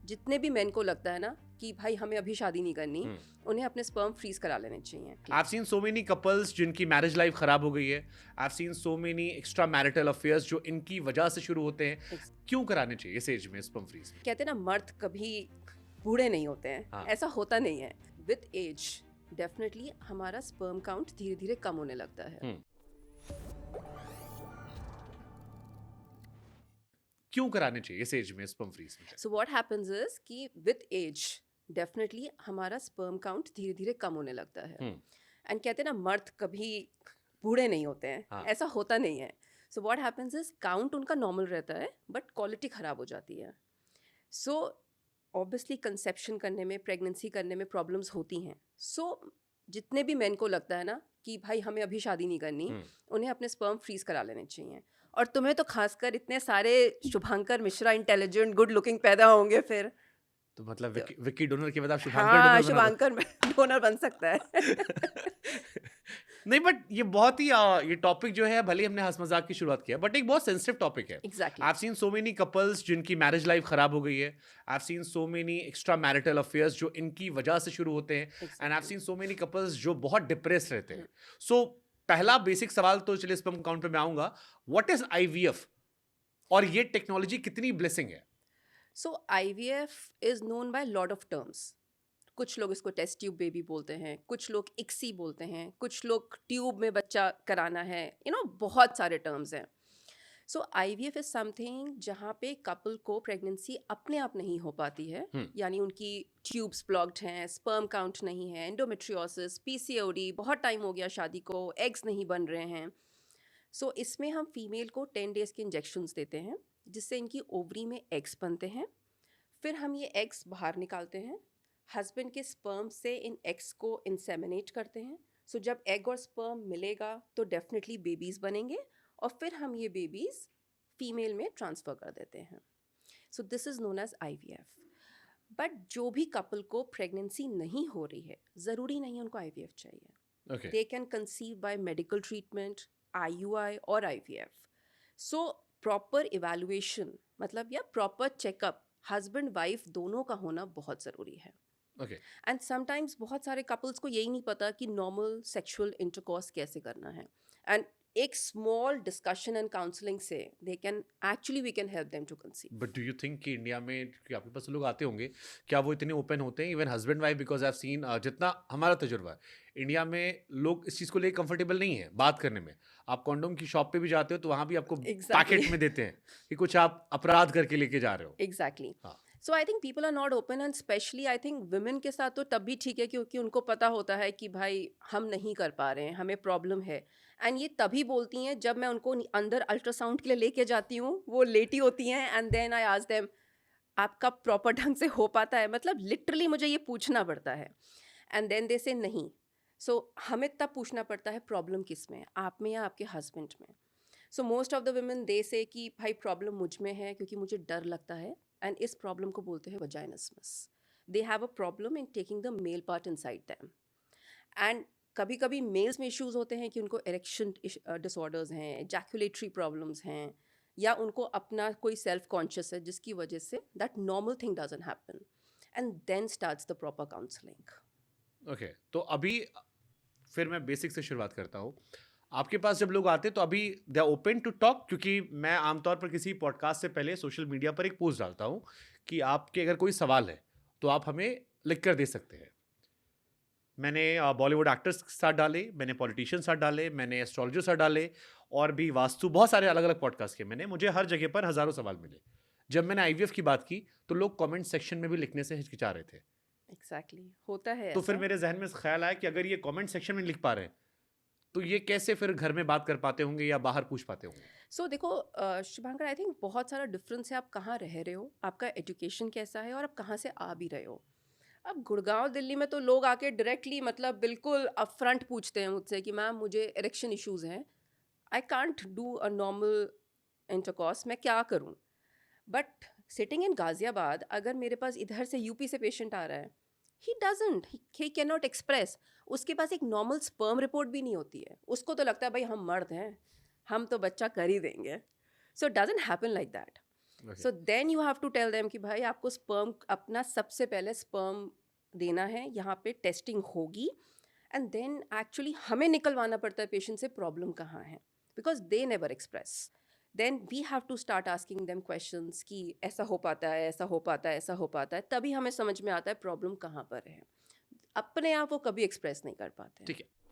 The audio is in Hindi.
जितने भी मेन को लगता है ना कि भाई हमें अभी शादी नहीं करनी, उन्हें अपने स्पर्म फ्रीज करा लेने चाहिए. I've seen so many couples जिनकी मैरिज लाइफ खराब हो गई है. I've seen so many extra marital affairs जो इनकी वजह से शुरू होते हैं. क्यों कराने चाहिए इस एज में स्पर्म फ्रीज? कहते हैं ना, मर्द कभी बूढ़े नहीं होते हैं. हाँ. ऐसा होता नहीं है. विद एज डेफिनेटली हमारा स्पर्म काउंट धीरे धीरे कम होने लगता है. क्यों कराने चाहिए इस एज में sperm freeze? So what happens is कि विद एज डेफिनेटली हमारा स्पर्म काउंट धीरे धीरे कम होने लगता है. एंड कहते हैं ना, मर्द कभी बूढ़े नहीं होते हैं. हाँ. ऐसा होता नहीं है. सो व्हाट हैपेंस इज काउंट उनका नॉर्मल रहता है बट क्वालिटी खराब हो जाती है. सो ऑब्वियसली कंसेप्शन करने में, प्रेगनेंसी करने में प्रॉब्लम्स होती हैं. सो जितने भी मेन को लगता है ना कि भाई हमें अभी शादी नहीं करनी, उन्हें अपने स्पर्म फ्रीज करा लेने चाहिए. और तुम्हें तो खासकर इतने सारे Shubhankar Mishra intelligent good looking पैदा होंगे फिर. तो मतलब विक्की डोनर के बाद आप हाँ, शुभांकर डोनर बन सकता है. नहीं, बट ये बहुत ही ये टॉपिक जो है, भले हमने हंस मजाक की शुरुआत किया, बट एक बहुत सेंसिटिव टॉपिक है. Exactly. I've seen so many couples जिनकी मैरिज लाइफ खराब हो गई है. I've seen so many extra marital affairs जो इनकी वजह से शुरू होते हैं. Exactly. And I've seen so many couples जो बहुत डिप्रेस रहते हैं. So पहला बेसिक सवाल तो चलिए स्पर्म काउंट पे मैं आऊंगा. व्हाट इज IVF और ये टेक्नोलॉजी कितनी ब्लेसिंग है? सो IVF is known by lot of terms. कुछ लोग इसको टेस्ट ट्यूब बेबी बोलते हैं, कुछ लोग इक्सी बोलते हैं, कुछ लोग ट्यूब में बच्चा कराना है. बहुत सारे टर्म्स हैं. सो IVF इज समथिंग जहाँ पे कपल को प्रेगनेंसी अपने आप नहीं हो पाती है. यानी उनकी ट्यूब्स ब्लॉक्ड हैं, स्पर्म काउंट नहीं है, एंडोमेट्रियोसिस, PCOD, बहुत टाइम हो गया शादी को, एग्स नहीं बन रहे हैं. सो इसमें हम फीमेल को 10 डेज के इंजेक्शंस देते हैं जिससे इनकी ओवरी में एग्स बनते हैं. फिर हम ये एग्स बाहर निकालते हैं, हस्बैंड के स्पर्म से इन एग्स को इंसेमिनेट करते हैं. सो जब एग और स्पर्म मिलेगा तो डेफिनेटली बेबीज़ बनेंगे और फिर हम ये बेबीज़ फीमेल में ट्रांसफ़र कर देते हैं. So this is known as IVF. But जो भी कपल को प्रेगनेंसी नहीं हो रही है, ज़रूरी नहीं उनको IVF चाहिए. They can conceive by medical treatment, IUI और IVF. सो प्रॉपर इवैल्यूएशन मतलब या प्रॉपर चेकअप हस्बैंड वाइफ दोनों का होना बहुत ज़रूरी है. एंड समटाइम्स बहुत सारे कपल्स को यही नहीं पता कि नॉर्मल सेक्सुअल इंटरकॉर्स कैसे करना है. एंड एक स्मॉल डिस्कशन एंड काउंसलिंग से we can help them to conceive. But do you think कि इंडिया में, क्योंकि आपके पास लोग आते होंगे, क्या वो इतने ओपन होते हैं even husband wife? Because I have seen, जितना हमारा तजुर्बा है, इंडिया में लोग इस चीज़ को लेकर कंफर्टेबल नहीं है बात करने में. आप कॉन्डोम की शॉप पे भी जाते हो तो वहाँ भी आपको पैकेट में देते हैं कि कुछ आप अपराध करके लेके जा रहे हो. Exactly. So I think people are not open. And specially I think women के साथ तो तब भी ठीक है क्योंकि उनको पता होता है कि भाई हम नहीं कर पा रहे हैं, हमें प्रॉब्लम है. एंड ये तभी बोलती हैं जब मैं उनको अंदर अल्ट्रासाउंड के लिए लेके जाती हूँ, वो लेटी होती हैं and then I ask them आपका प्रॉपर ढंग से हो पाता है? मतलब लिटरली मुझे ये पूछना पड़ता है. एंड देन दे से नहीं. सो हमें तब पूछना पड़ता है प्रॉब्लम किस में है, आप में या आपके हस्बैंड में. So most of the women they से कि भाई प्रॉब्लम मुझ में है क्योंकि मुझे डर लगता है. एंड इस प्रॉब्लम को बोलते हैं vaginismus. They have a problem in taking the male part inside them. And कभी कभी मेल्स में इश्यूज होते हैं कि उनको इरेक्शन डिसऑर्डर्स हैं, एजैकुलेटरी प्रॉब्लम्स हैं, या उनको अपना कोई सेल्फ कॉन्शियस है जिसकी वजह से that normal thing doesn't happen. And then starts the proper counselling. Okay, तो अभी फिर मैं बेसिक से शुरुआत करता हूँ. आपके पास जब लोग आते हैं तो अभी they are open to talk? क्योंकि मैं आमतौर पर किसी पॉडकास्ट से पहले सोशल मीडिया पर एक पोस्ट डालता हूँ कि आपके अगर कोई सवाल है तो आप हमें लिख कर दे सकते हैं. मैंने बॉलीवुड एक्टर्स के साथ डाले, मैंने पॉलिटिशियंस साथ डाले, मैंने एस्ट्रोलॉजर साथ डाले, और भी वास्तु, बहुत सारे अलग अलग पॉडकास्ट किए मैंने. मुझे हर जगह पर हज़ारों सवाल मिले. जब मैंने IVF की बात की तो लोग कमेंट सेक्शन में भी लिखने से हिचकिचा रहे थे. एग्जैक्टली, होता है तो ऐसा. फिर मेरे जहन में ख्याल आया कि अगर ये कमेंट सेक्शन में लिख पा रहे हैं तो ये कैसे फिर घर में बात कर पाते होंगे या बाहर पूछ पाते होंगे? सो देखो शुभांकर, आई थिंक बहुत सारा डिफरेंस है आप कहाँ रह रहे हो, आपका एजुकेशन कैसा है और आप कहाँ से आ भी रहे हो. अब गुड़गांव दिल्ली में तो लोग आके डायरेक्टली मतलब बिल्कुल अपफ्रंट पूछते हैं मुझसे कि मैम मुझे इरेक्शन इश्यूज हैं, I can't do a normal intercourse, मैं क्या करूं. बट सिटिंग इन गाजियाबाद अगर मेरे पास इधर से यूपी से पेशेंट आ रहा है, ही कैन नॉट एक्सप्रेस. उसके पास एक नॉर्मल स्पर्म रिपोर्ट भी नहीं होती है. उसको तो लगता है भाई हम मर्द हैं, हम तो बच्चा कर ही देंगे. So it doesn't happen like that. Okay. So then you have to tell them कि भाई आपको स्पर्म अपना सबसे पहले स्पर्म देना है, यहाँ पे टेस्टिंग होगी, एंड देन एक्चुअली हमें निकलवाना पड़ता है पेशेंट से प्रॉब्लम कहाँ है, because they never express. Then we have to start asking them questions कि ऐसा हो पाता है, ऐसा हो पाता है, ऐसा हो पाता है, तभी हमें समझ में आता है प्रॉब्लम कहाँ पर है. अपने आप वो कभी एक्सप्रेस नहीं कर पाते हैं. ठीक है.